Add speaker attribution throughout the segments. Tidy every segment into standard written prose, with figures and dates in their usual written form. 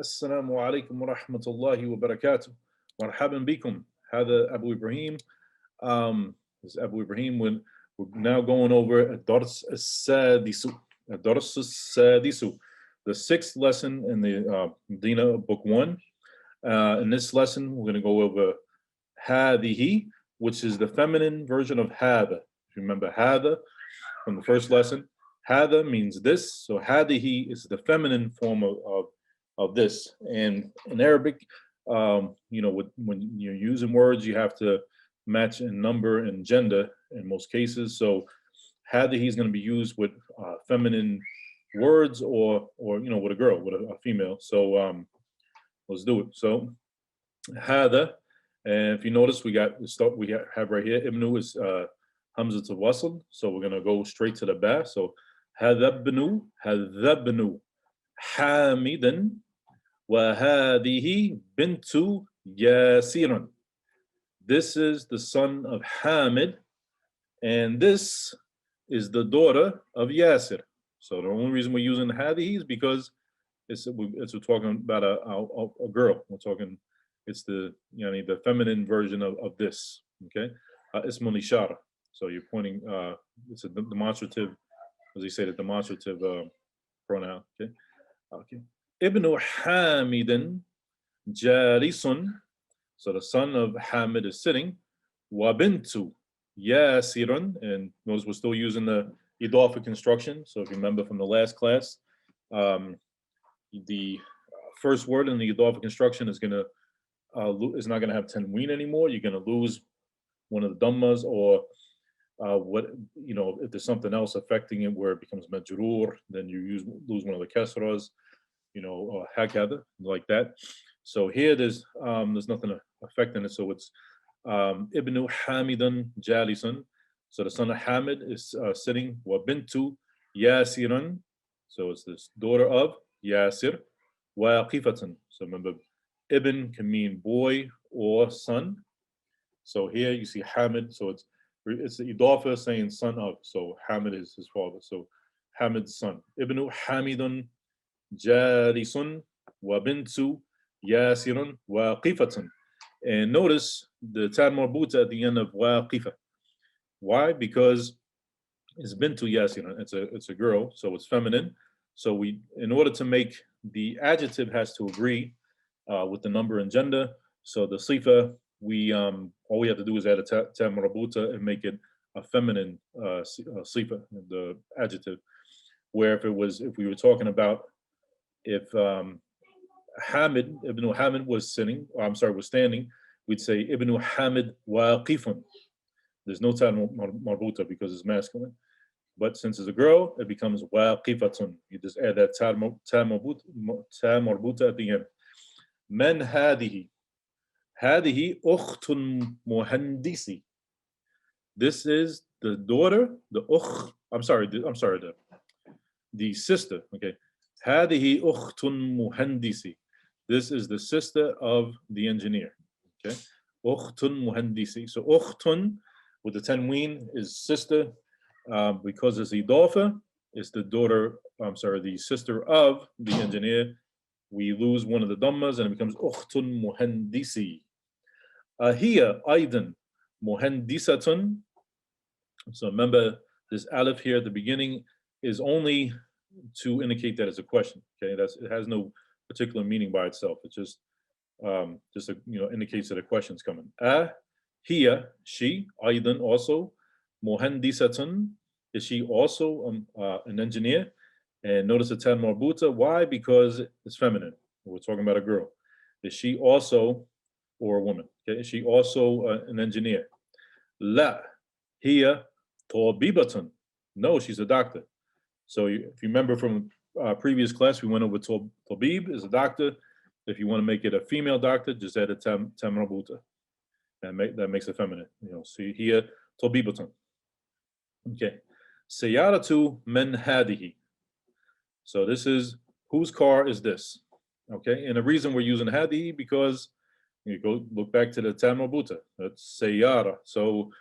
Speaker 1: السلام عليكم ورحمة الله وبركاته. مرحبا بكم. هذا أبو إبراهيم. This is Abu Ibrahim. We're now going over الدرس السادس. الدرس السادس, the sixth lesson in the Madinah book 1. In this lesson, we're going to go over هذه, which is the feminine version of هذا. If you remember هذا from the first lesson, هذا means this. So هذه is the feminine form of this. And in Arabic, when you're using words, you have to match in number and gender in most cases. So هذه is going to be used with feminine words or with a girl, with a female. So let's do it. So هذا, and if you notice, we have right here Ibnu is Hamza to wasl. So we're going to go straight to the ba. So هذا ابن حامدا وهذه بنت ياسر. This is the son of Hamid, and this is the daughter of Yasir. So the only reason we're using hadihi is because we're talking about a girl. We're talking, it's the feminine version of this. Okay, ismun ishara. So you're pointing. It's a demonstrative, as you say, the demonstrative pronoun. Okay, okay. Ibn Hamidin Jalisun. So the son of Hamid is sitting. Wabintu Yasirun, and notice we're still using the idafa construction. So if you remember from the last class, the first word in the idafa construction is not gonna have tanween anymore. You're gonna lose one of the dhammas, or if there's something else affecting it where it becomes majroor, then you lose one of the kasras, or hakada, like that. So here there's nothing affecting it. So it's Ibn Hamidan Jalisan. So the son of Hamid is sitting. Wa bintu Yasiran. So it's this daughter of Yasir. Wa qifatan. So remember, Ibn can mean boy or son. So here you see Hamid. So it's the idafa saying son of. So Hamid is his father. So Hamid's son. Ibn Hamidan Jalisun wa bintu Yasirun waqifatan. And notice the tad marbuta at the end of waqifa. Why? Because it's bintu Yasirun. It's a girl, so it's feminine. So in order to make the adjective has to agree with the number and gender. So the sifa, all we have to do is add a tad marbuta and make it a feminine sifa, the adjective. Where if we were talking about if Hamid, Ibn Hamid was standing, we'd say Ibn Hamid waqifun. There's no tad marbuta because it's masculine. But since it's a girl, it becomes waqifatun. You just add that tad marbuta at the end. Man hadihi. Hadihi ukhtun muhandisi. This is the daughter, the sister, okay. هذه أخت مهندسي. This is the sister of the engineer. Okay, أخت مهندسي. So أختun with the tanween is sister, because it's idafa. It's the the sister of the engineer. We lose one of the dhammas and it becomes أخت مهندسي. هي أيضا مهندسة. So remember, this alif here at the beginning is only to indicate that it's a question. Okay, it has no particular meaning by itself. It just indicates that a question's coming. Hiya, she, aidan, also, muhandisatun, is she also an engineer? And notice the tan marbuta. Why? Because it's feminine. We're talking about a girl. Is she also, or a woman? Okay, is she also an engineer? La, hiya, tabibatun. No, she's a doctor. So if you remember from previous class, we went over tabib is a doctor. If you want to make it a female doctor, just add a tam marbuta. That makes it feminine. So here, tabibatun. Okay. Sayaratu men hadihi. So this is, whose car is this? Okay. And the reason we're using hadihi, because you go look back to the tam marbuta. That's sayara. So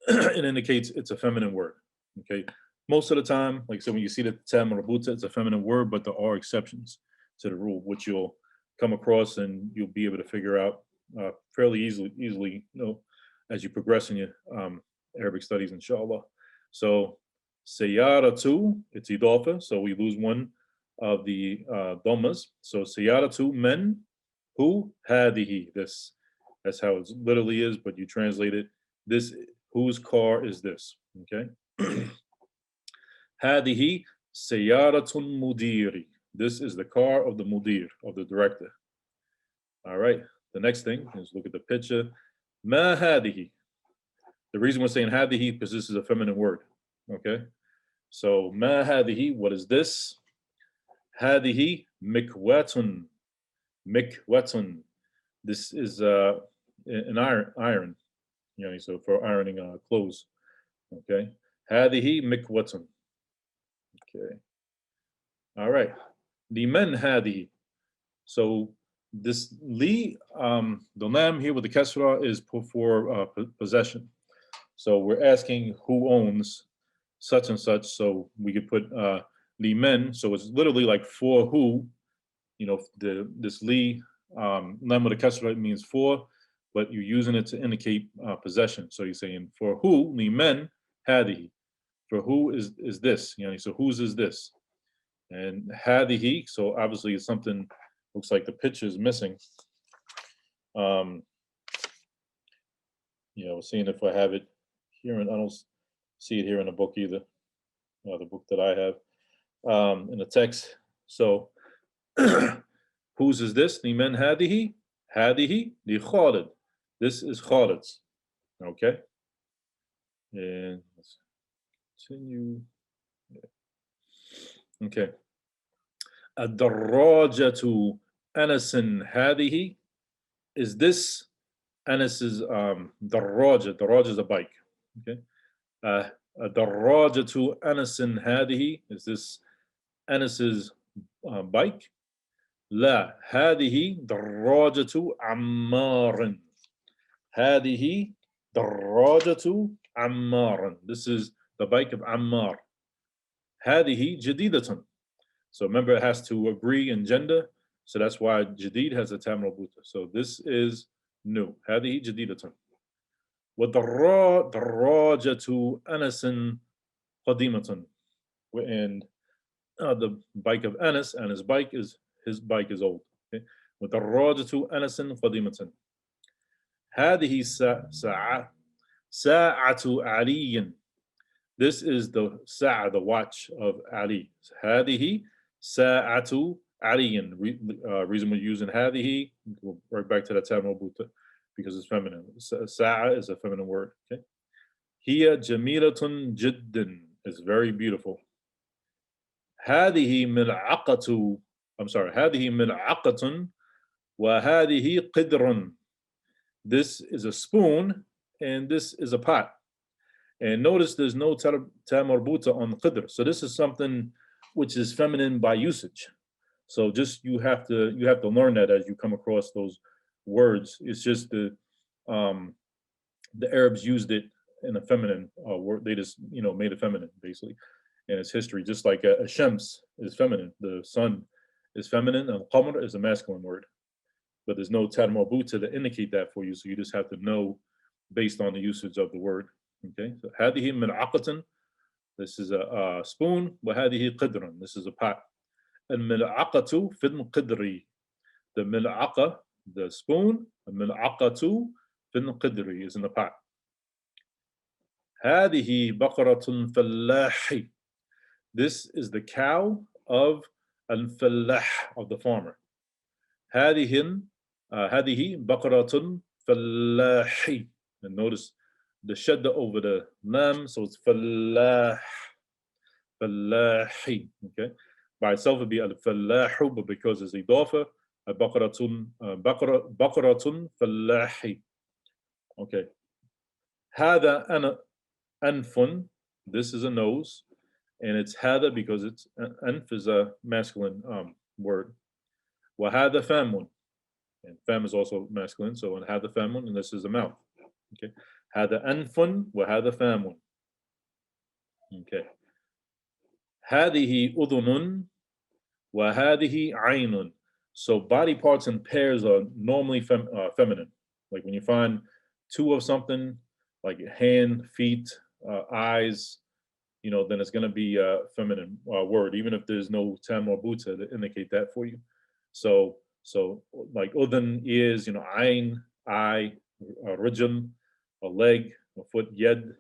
Speaker 1: it indicates it's a feminine word. Okay. Most of the time, like I said, when you see the tam marbuta, it's a feminine word, but there are exceptions to the rule, which you'll come across, and you'll be able to figure out fairly easily, as you progress in your Arabic studies, inshallah. So sayyaratu, it's idafa, so we lose one of the dhammas. So sayyaratu, men, who, hadihi, this. That's how it literally is, but you translate it, this, whose car is this, okay? Hadihi sayyaratun mudiri. This is the car of the mudir, of the director. All right, the next thing is look at the picture. Ma hadihi. The reason we're saying hadihi because this is a feminine word, okay? So ma hadihi, what is this? Hadihi mikwatun. Mikwatun. This is an iron, so for ironing clothes, okay? Hadihi mikwatun. Okay. All right. Liman hadihi. So this li, the lam here with the kasra is for possession. So we're asking who owns such and such. So we could put liman. So it's literally like for who. This li lam with the kasra means for, but you're using it to indicate possession. So you're saying for who liman hadihi. For who is this? So whose is this? And hadihi, so obviously it's something, looks like the picture is missing. Seeing if I have it here, and I don't see it here in the book either, the book that I have in the text. So whose is this? Liman hadihi? Hadihi li Khalid. This is Khalid's. Okay. And let's continue. Okay. Ad-darrajatu Anasin hadihi. Is this Anas's darraja? Darraja is a bike. Okay. Ad-darrajatu Anasin hadihi. Is this Anas's bike? La hadihi darrajatu Ammarin. Hadihi darrajatu Ammarin. This is the bike of Ammar. Hadihi jadidatun. So remember, it has to agree in gender. So that's why jadid has a tam marbuta. So this is new. Hadihi jadidatun. وَدَرَّاجَةُ أَنَسٍ قَدِيمَةٌ. And the bike of Anas, and his bike is old. Okay? وَدَرَّاجَةُ أَنَسٍ قَدِيمَةٌ. هذه ساعة علي. This is the sa'a, the watch of Ali. هذه ساعة علي. Reason we're using هذه, we'll right back to that tam marbuta because it's feminine. Sa'a is a feminine word. Okay. هي جميلة جدا. It's very beautiful. هذه ملعقة. هذه ملعقة وهذه قدر. This is a spoon and this is a pot. And notice there's no tam marbuta on qidr. So this is something which is feminine by usage. So just you have to learn that as you come across those words. It's just the Arabs used it in a feminine word. They just made it feminine basically in its history. Just like a shams is feminine, the sun is feminine, and qamar is a masculine word. But there's no tam marbuta to indicate that for you. So you just have to know based on the usage of the word. Okay, so هذه ملعقة. This is a spoon. وهذه قدر. This is a pot. الملعقة في القدر. The ملعقة, the spoon. الملعقة في القدر is in the pot. هذه بقرة فلاح. This is the cow of al-fallah, of the farmer. هذه بقرة فلاح. And notice the shadda over the lam, so it's fallah, fallahi. Okay, by itself it'd be al-fallahu, but because it's idafa, baqaratun fallahi. Okay, hada anfun. This is a nose, and it's hada because it's anf is a masculine word. Wa hada famun, and fam is also masculine, so and hada famun, and this is a mouth. Okay. هذا أنف وهذا فام. Okay. هذه أذن وهذه عين. So body parts in pairs are normally feminine. Like when you find two of something, like hand, feet, eyes, then it's going to be a feminine word, even if there's no tam or buta to indicate that for you. So like udhan, ears, ayn, eye, rijm, a leg, a foot, yed,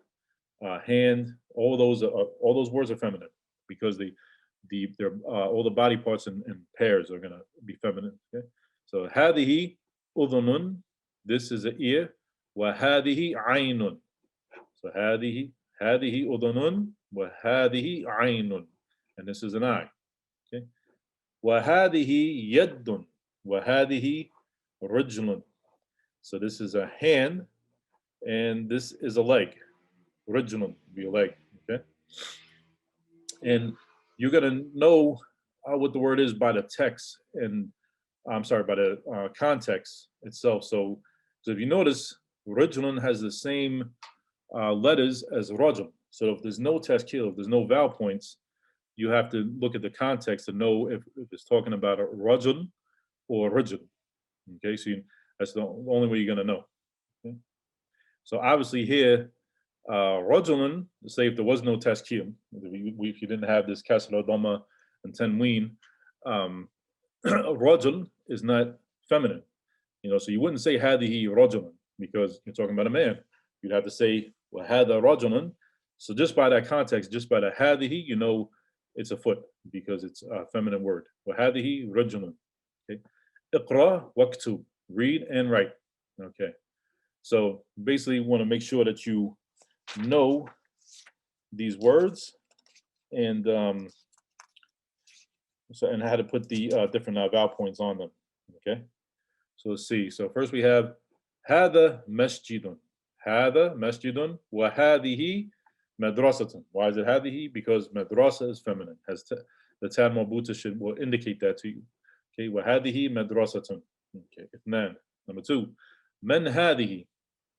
Speaker 1: hand. All those words are feminine because they're all the body parts in pairs are going to be feminine. Okay? So hadihi udhunun, this is an ear. Wa hadihi aynun. So hadihi udhunun wa hadihi aynun, and this is an eye. Okay. Wa hadihi yaddun wa hadihi rijlun. So this is a hand, and this is a leg. Rijlun be a leg. Okay. And you're gonna know what the word is by the text, and I'm sorry, by the context itself. So if you notice, rijlun has the same letters as rajul. So if there's no tashkil, if there's no vowel points, you have to look at the context to know if it's talking about a rajul or rajul. Okay, so that's the only way you're going to know. Okay? So obviously here, rajulun, say if there was no tashkil, if you didn't have this kasra dhamma and tanween, rajul is not feminine. So you wouldn't say hadihi rajulun because you're talking about a man. You'd have to say وَهَذَا رَجُلٌ. So just by that context, just by the hadihi, it's a foot because it's a feminine word. وَهَذِهِ رَجُلٌ. Okay. Iqra waqtu. Read and write. Okay. So basically you want to make sure that you know these words and and how to put the different vowel points on them. Okay. So let's see. So first we have هذا مسجد. هذا مسجد وهذه مدرسة. Why is it هذه? Because madrasa is feminine. The tad marbuta will indicate that to you. Okay, وهذه مدرسة. Okay, اثنان. Number two, من هذه?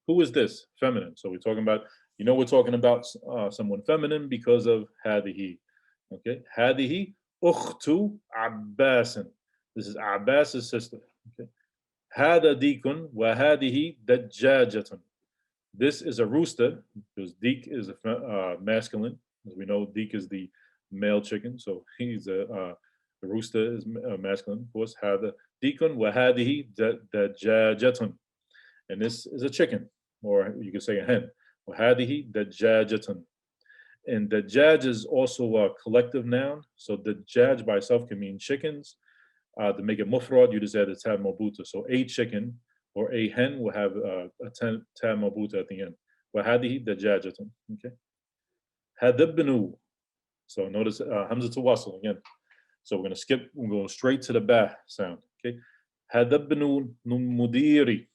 Speaker 1: Who is this? Feminine. So we're talking about, we're talking about someone feminine because of هذه. Okay, هذه أخت عباس. This is Abbas's sister. Okay. هذا ديك وهذه دجاجة. This is a rooster because deek is a masculine. As we know, deek is the male chicken, so he's the rooster is masculine. Of course, هذا ديك وهذه دجاجة, and this is a chicken, or you could say a hen. وهذه دجاجة, and dajaj is also a collective noun. So dajaj by itself can mean chickens. To make it mufrad, you just add a tab marbuta. So a chicken or a hen will have a tab marbuta at the end. وهذه دجاجة. Okay. هذبنو. So notice hamza to wasl again. So we're going to straight to the ba sound. Okay. هذبنو mudiri.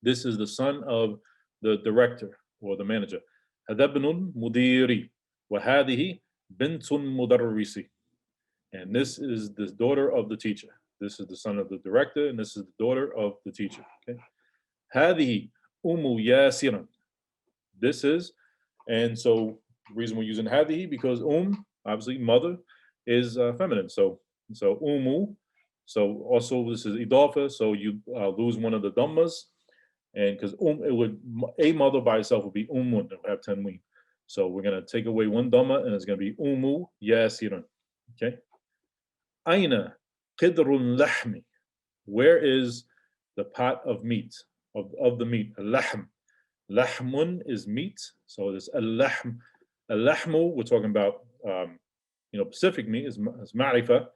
Speaker 1: This is the son of the director or the manager. هذبنو mudiri. وهذه بنت مدرسي. And this is the daughter of the teacher. This is the son of the director, and this is the daughter of the teacher. Okay. هذه أم ياسر. This is, and so the reason we're using هذه because obviously mother, is feminine. So umu. So also this is idafa. So you lose one of the dhammas, and because it would, a mother by itself would be umun. It would have tanween. So we're gonna take away one dhamma, and it's gonna be umu yasirun. Okay. Aina qidrun lahmi. Where is the pot of meat, of the meat? Al-lahm. Lahmun is meat. So this al-lahm. Al-lahmu, we're talking about specific meat is ma'rifa,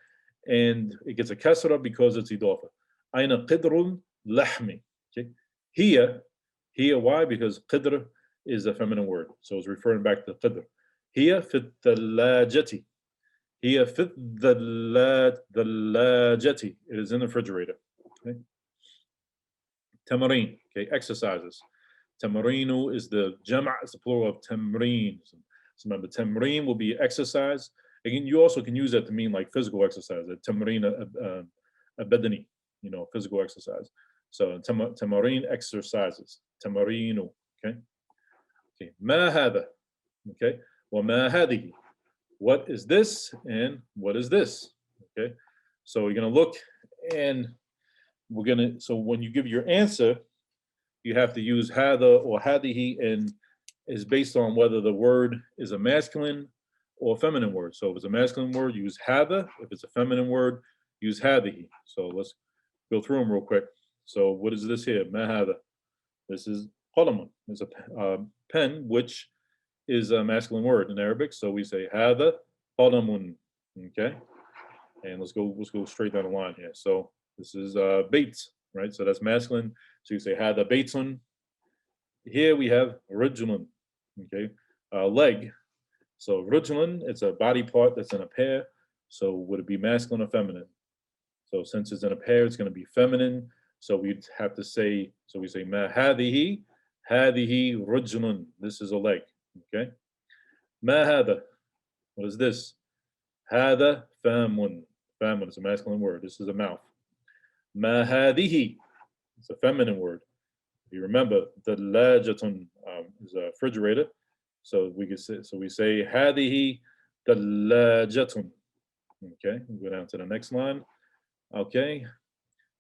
Speaker 1: and it gets a kasra because it's idafa. Aina qidrun lahmi. Okay. Here, why? Because qidr is a feminine word. So it's referring back to qidr. Here fit thalajati. Here fit thalajati. It is in the refrigerator. Okay. Tamareen. Okay, exercises. Tamarinu is the jama', it's the plural of tamreen. So remember, tamreen will be exercise. Again, you also can use that to mean like physical exercise. Tamreen abadani, physical exercise. So tamareen exercises. Tamarinu. Okay. Okay. Ma hada. Okay. Wa ma hadihi. What is this and what is this? Okay. So you're gonna look And so when you give your answer, you have to use hada or hadihi, and is based on whether the word is a masculine or a feminine word. So if it's a masculine word, use hada. If it's a feminine word, use hadihi. So let's go through them real quick. So what is this here? Ma hada. This is qalamun. It's a pen, which is a masculine word in Arabic. So we say hada qalamun. Okay. And let's go straight down the line here. So this is baits, right? So that's masculine. So you say hada baitun. Here we have rajulun, okay, leg. So rajulun, it's a body part that's in a pair. So would it be masculine or feminine? So since it's in a pair, it's going to be feminine. So we'd have to say, so we say ma hadihi rajulun. This is a leg, okay. Ma hada, what is this? Hada famun. Famun is a masculine word. This is a mouth. Ma hadihi, it's a feminine word. You remember the lajatun is a refrigerator, so we say hadihi dallajatun. Okay, we go down to the next line. Okay,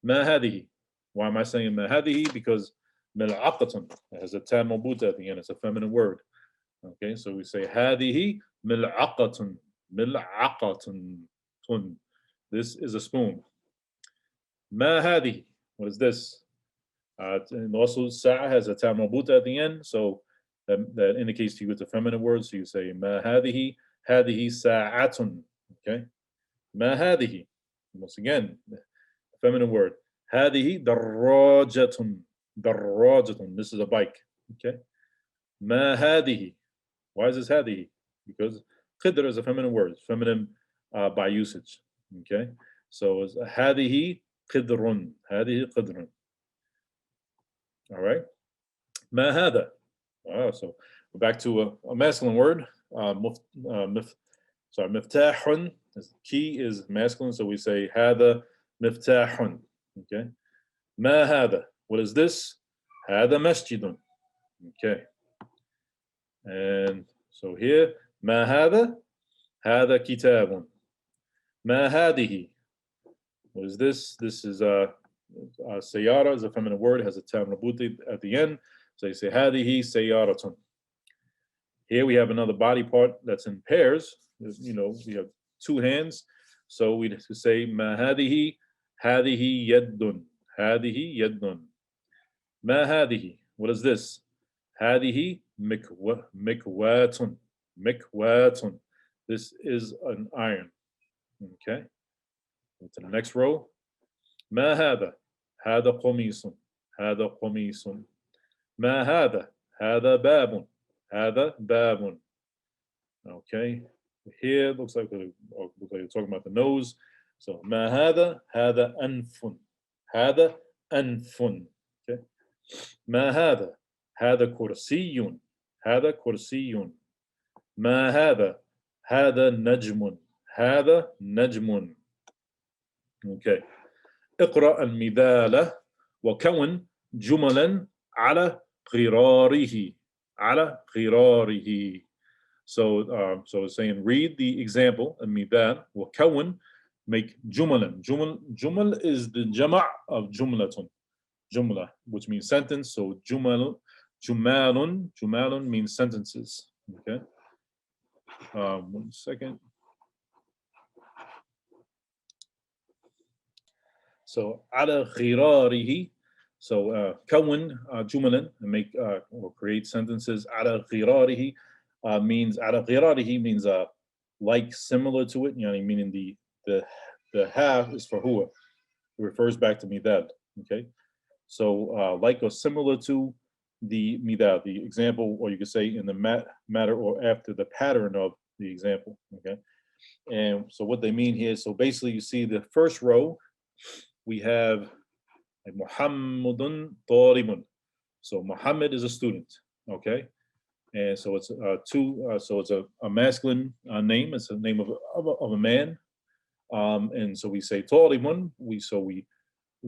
Speaker 1: ma hadihi. Why am I saying ma hadihi? Because mil'aqatun has a ta marbuta at the end. It's a feminine word. Okay, so we say hadihi mil'aqatun. Mil'aqatun. This is a spoon. Ma hadihi. What is this? And also, sa'a has a ta marbuta at the end, so that indicates to you it's a feminine word. So you say ma hadihi sa'atun. Okay, ma hadihi. Once again, feminine word. Hadihi darrajatun. Darrajatun. This is a bike. Okay, ma hadihi. Why is this hadihi? Because qidr is a feminine word, feminine by usage. Okay, so it's hadihi qidrun. Hadihi qidrun. All right. Ma hada. So we're back to a masculine word. Miftahun. Key is masculine, so we say hada miftahun. Okay. Ma hada. What is this? Hada masjidun. Okay. And so here, ma hada. Hada kitabun. Ma hadihi. What is this? This is Sayyara is a feminine word, has a ta marbuta at the end. So you say hadihi sayyaratun. Here we have another body part that's in pairs. You know, we have two hands. So we say ma hadihi yaddun. Hadihi yaddun. Ma hadihi. What is this? Hadihi mikwatun. Mikwatun. This is an iron. Okay. To the next row. Ma hada. هذا قميص هذا قميص ما هذا هذا باب هذا باب. Okay, here looks like you're talking about the nose. So ما هذا هذا أنف هذا أنف. Okay, ما هذا هذا كرسي هذا كرسي. ما هذا هذا نجم هذا نجم. Okay. اقرأ المثال وكون جملا على غراره على غراره. So it's saying read the example المثال وكون, make جملا. Jumal is the jama' of jumlatun. Jumla, which means sentence. So jumalun means sentences. Okay. 1 second. So ala ghirarihi. So كون جملا, make or create sentences. Ala ghirarihi means ala ghirarihi means like, similar to it. Meaning the ha is for huwa. It refers back to midad. Okay. So like or similar to the midad, the example, or you could say in the matter or after the pattern of the example. Okay. And so what they mean here, so basically you see the first row, we have Muhammadun Talibun. So Muhammad is a student, okay? And so it's so it's a masculine name. It's a name of a man. And so we say Talibun. We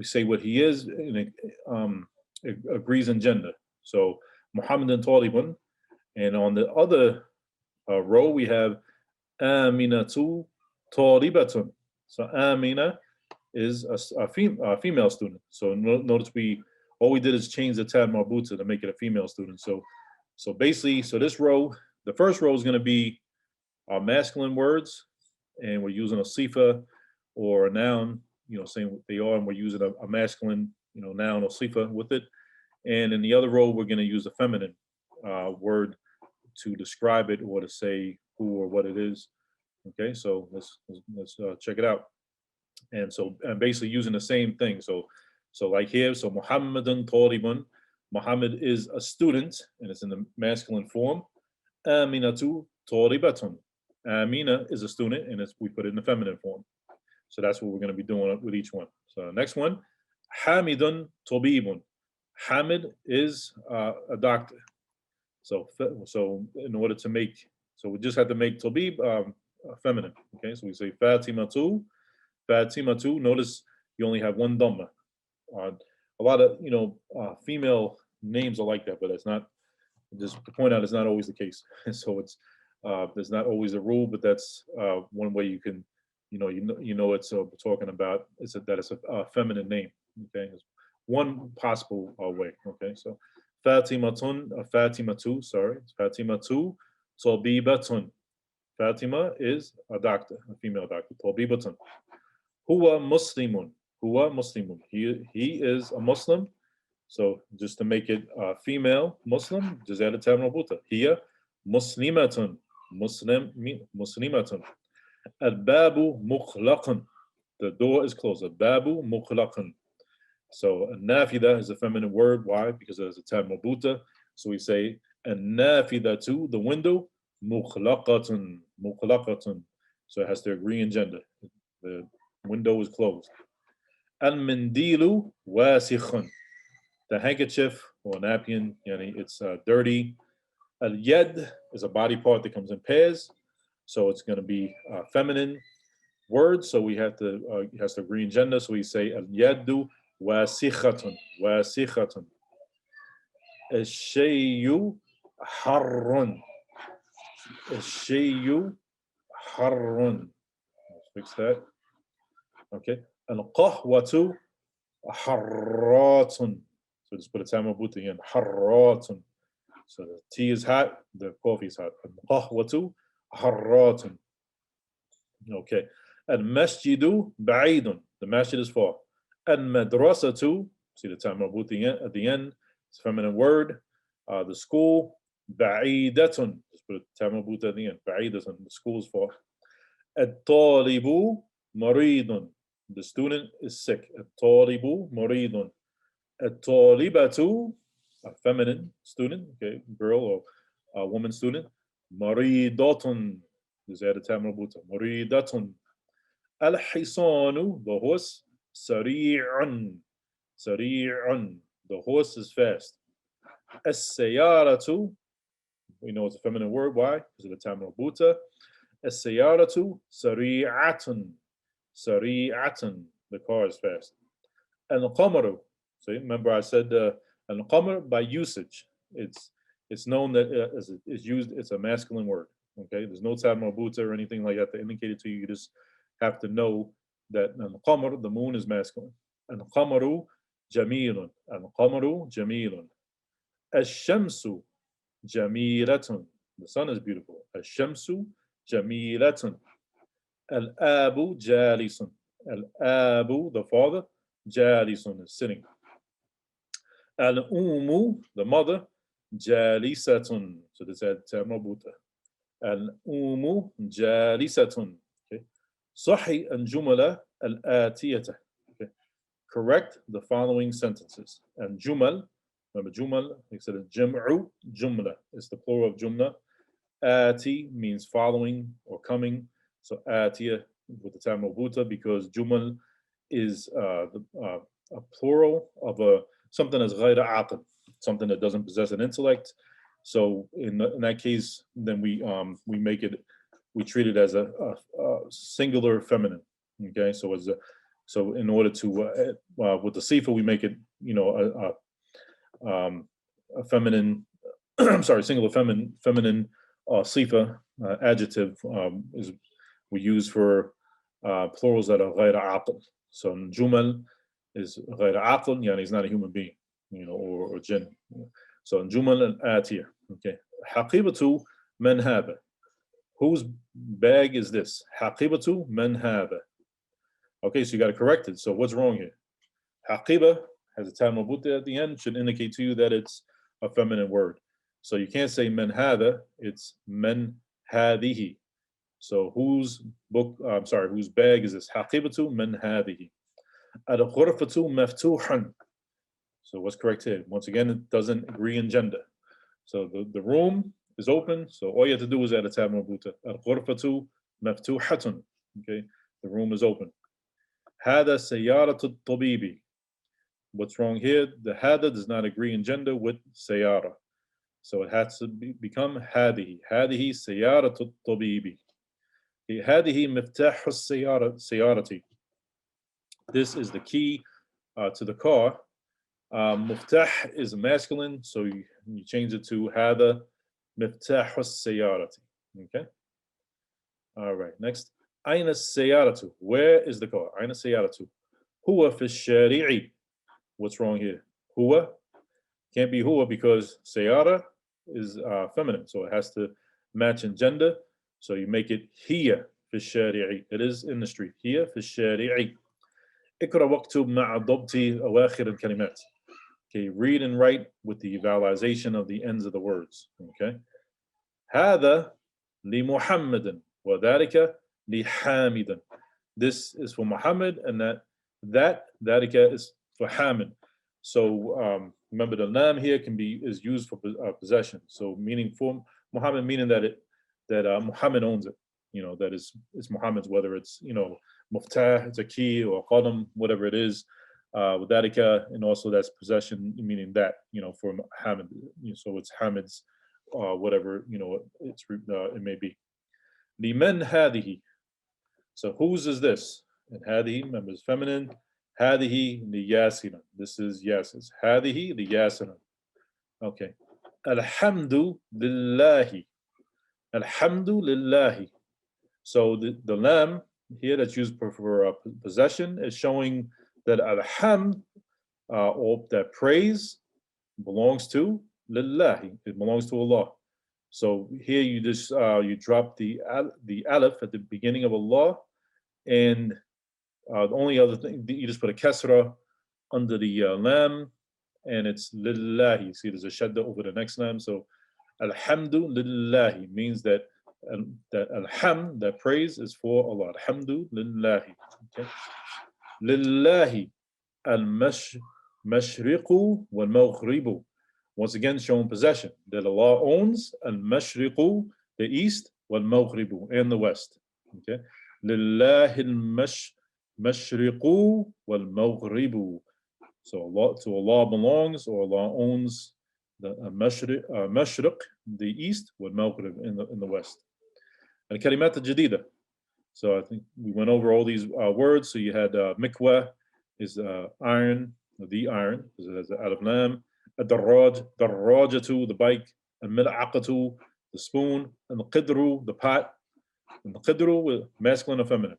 Speaker 1: say what he is, and it agrees in gender. So Muhammadun Talibun. And on the other row, we have Aminatu Talibatun. So Amina is a female student. So notice all we did is change the tab marbuta to make it a female student. So basically, this row, the first row is going to be our masculine words, and we're using a sifa or a noun, saying what they are, and we're using a masculine, noun or sifa with it. And in the other row, we're going to use a feminine word to describe it or to say who or what it is. Okay, so let's check it out. And so I'm basically using the same thing. So like here, so Muhammadan Talibun, Muhammad is a student, and it's in the masculine form. Aminatu Talibatun. Amina is a student, and we put it in the feminine form. So that's what we're going to be doing with each one. So next one, Hamidun Tabibun. Hamid is a doctor. So in order to make, so we just have to make Tabib feminine. Okay, so we say Fatima tu. Notice you only have one dhamma. A lot of female names are like that, but that's not. Just to point out, it's not always the case. So it's there's not always a rule, but that's one way you can, it's talking about that it's a feminine name. Okay, it's one possible way. Okay, so Fatimatun, Fatimatu, sorry, Fatimatu, Tabibatun. Fatima is a doctor, a female doctor. Tabibatun. Huwa Muslimun. Huwa Muslimun. He is a Muslim. So just to make it female Muslim, just add a tab marbuta. Hiya Muslimatun. Muslimatun. Al-babu mughlaqun. The door is closed. Al-babu mughlaqun. So nafida is a feminine word. Why? Because there's a tab marbuta. So we say an-nafidatu, the window, mughlaqatun. So it has to agree in gender. The window is closed. Al-mindilu wasikhun. The handkerchief or napkin, it's dirty. Al-yad is a body part that comes in pairs. So it's going to be a feminine word. So we have to, it has to agree in gender. So we say al-yaddu wasikhatun. Al-shayu harrun. Al-shayu harrun. Let's fix that. Okay. Al-qahwatu harratun. So just put a tab marbuta again. Harratun. So the tea is hot, the coffee is hot. Al-qahwatu harratun. Okay. Al-masjidu ba'idun. The masjid is far. Al-madrasatu, see the tab marbuta at the end. It's a feminine word. The school, ba'idatun. Just put a tab marbuta at the end. Ba'idatun. The school is far. Al-talibu maridun. The student is sick. Al-talibu maridun. Al-talibatu, a feminine student, okay, girl or a woman student. Maridatun, just add a tab marbuta. Maridatun. Al-hisanu, the horse. Sari'un, the horse is fast. As-sayaratu, we know it's a feminine word. Why? Because of the tab marbuta. As-sayaratu, sari'atun, the car is fast. Al-qamaru. So remember, I said al-qamar by usage. It's known that it's used. It's a masculine word. Okay, there's no tab marbuta or anything like that to indicate it to you. You just have to know that al-qamar, the moon, is masculine. Al-qamaru jamilun. Al-qamaru jamilun. Ash-shamsu jamilatun. The sun is beautiful. Ash-shamsu jamilatun. Al-abu jalisun. Al-abu, the father, jalisun, is sitting. Al-umu, the mother, jalisatun. So this is tab marbuta. Al-umu jalisatun. Okay. Sahih al-jumla al-atiyata. Okay. Correct the following sentences. And jumal, remember jumal, like I said, jam'u jumla. It's the plural of jumla. Ati means following or coming. So atiya with the tab marbuta, because jumal is a plural of something that's ghayra aql, something that doesn't possess an intellect. So in that case, then we treat it as a singular feminine. Okay, so in order to with the sifa, we make it a feminine. I'm sorry, singular feminine sifa adjective is we use for plurals that are ghayra aql. So Jumal is غير عاقل, yani he's not a human being, or jinn. So Jumal al-Atiyah. Okay. حقيبة من هذا? Whose bag is this? حقيبة من هذا? Okay, so you got to correct it. So what's wrong here? Haqiba has a tam mabuta at the end, should indicate to you that it's a feminine word. So you can't say men hada, it's men hadihi. So whose bag is this? Haqibatu men hadihi. Al-ghurfatu maftuhan. So what's correct here? Once again, it doesn't agree in gender. So the room is open, so all you have to do is add a tam mabuta. Al-ghurfatu maftuhatun. Okay, the room is open. Hada sayyaratu tabibi. What's wrong here? The hada does not agree in gender with sayara. So it has to become hadihi. Hadihi sayyaratu tabibi. Hadihi miftahu sayyarati. This is the key to the car. Muftah is masculine, so you change it to hada miftahu sayyarati. Okay? All right, next. Aina sayyaratu. Where is the car? Aina sayyaratu. Huwa fi shari'i. What's wrong here? Huwa can't be huwa because sayara is feminine, so it has to match in gender. So you make it hiya fi shari'i. It is in the street. Hiya fi shari'i. Ikra waktub ma'a dabti awakhir al-kalimat. Okay, read and write with the vowelization of the ends of the words. Okay. هذا لمحمد وذلك لحامد. This is for Muhammad, and that ذلك is for Hamid. So remember, the lam here is used for possession. So meaning for Muhammad, meaning that Muhammad owns it. That it's Muhammad's, whether it's muftah, it's a key, or qadam, whatever it is. Wadalika, and also that's possession, meaning that for Hamid. So it's Hamid's, whatever it may be. Liman hadihi. So whose is this? And hadihi, remember, is feminine. Hadihi liyasina. This is yasis. Hadihi liyasina. Okay. Alhamdu lillahi. Alhamdu lillahi. So the lam here that's used for possession is showing that alhamd, or that praise, belongs to lillahi. It belongs to Allah. So here you just you drop the alif at the beginning of Allah, and the only other thing, you just put a kasra under the lam, and it's lillahi. See, there's a shadda over the next lam. So alhamdu lillahi means that alhamd, that praise, is for Allah. Alhamdu lillahi. Okay. Lillahi al-mashriqu wal-maghribu. Once again, showing possession, that Allah owns al-mashriqu, the east, wal-maghribu, and the west. Okay. Lillahi al-mashriqu wal-maghribu. So to Allah belongs, or Allah owns, the mashriq, the east, wal-maghrib, in the west. And kalimat al-jadida. So I think we went over all these words. So you had mikwa is iron, the iron, because it has the alif lam. Ad-darraj, darrajatu, the bike. Al-mil'aqatu, the spoon. And the qidru, the pot. And the qidru, masculine or feminine.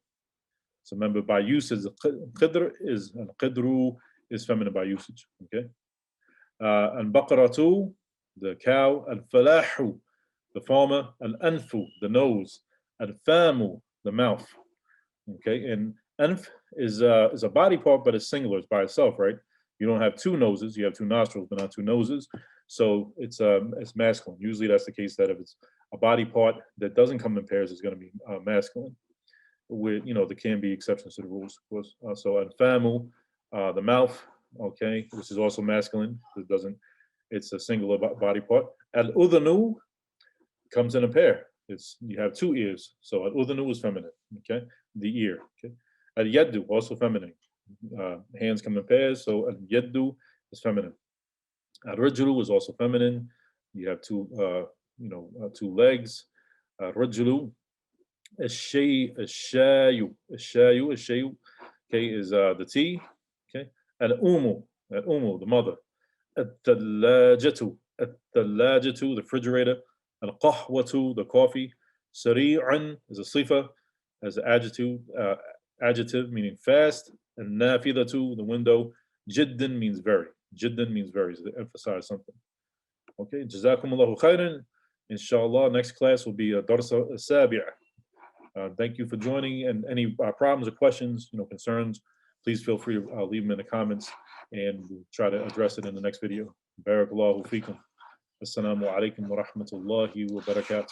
Speaker 1: So remember, by usage, qidru is feminine by usage. Okay. Al-baqaratu, the cow. Al-falahu, the farmer. Al-anfu, the nose. Al-famu, the mouth. Okay, and anf is a body part, but it's singular. It's by itself, right? You don't have two noses. You have two nostrils, but not two noses. So it's masculine. Usually, that's the case. That if it's a body part that doesn't come in pairs, it's going to be masculine. With there can be exceptions to the rules, of course. So al-famu, the mouth. Okay, which is also masculine. It's a singular body part. Al-udhanu comes in a pair. You have two ears. So al-udhanu is feminine. Okay, the ear. Okay, al-yaddu, also feminine. Hands come in pairs. So al-yaddu is feminine. Al-rajulu is also feminine. You have two legs. Al-rajulu. Al-shayu, okay, is the tea. Okay, al-umu, the mother. Al-thallajatu, the refrigerator. Al-qahwatu, the coffee. Sari'an is a sifa, as an adjective meaning fast. And nafidatu, the window. Jiddan means very. Jiddan means very, so to emphasize something. Okay, jazakumullahu khairan. Inshallah, next class will be a dars sabi'. Thank you for joining, and any problems or questions, concerns, please feel free to leave them in the comments, and we'll try to address it in the next video. Barakallahu feekum. Assalamu alaikum wa rahmatullahi wa barakatuh.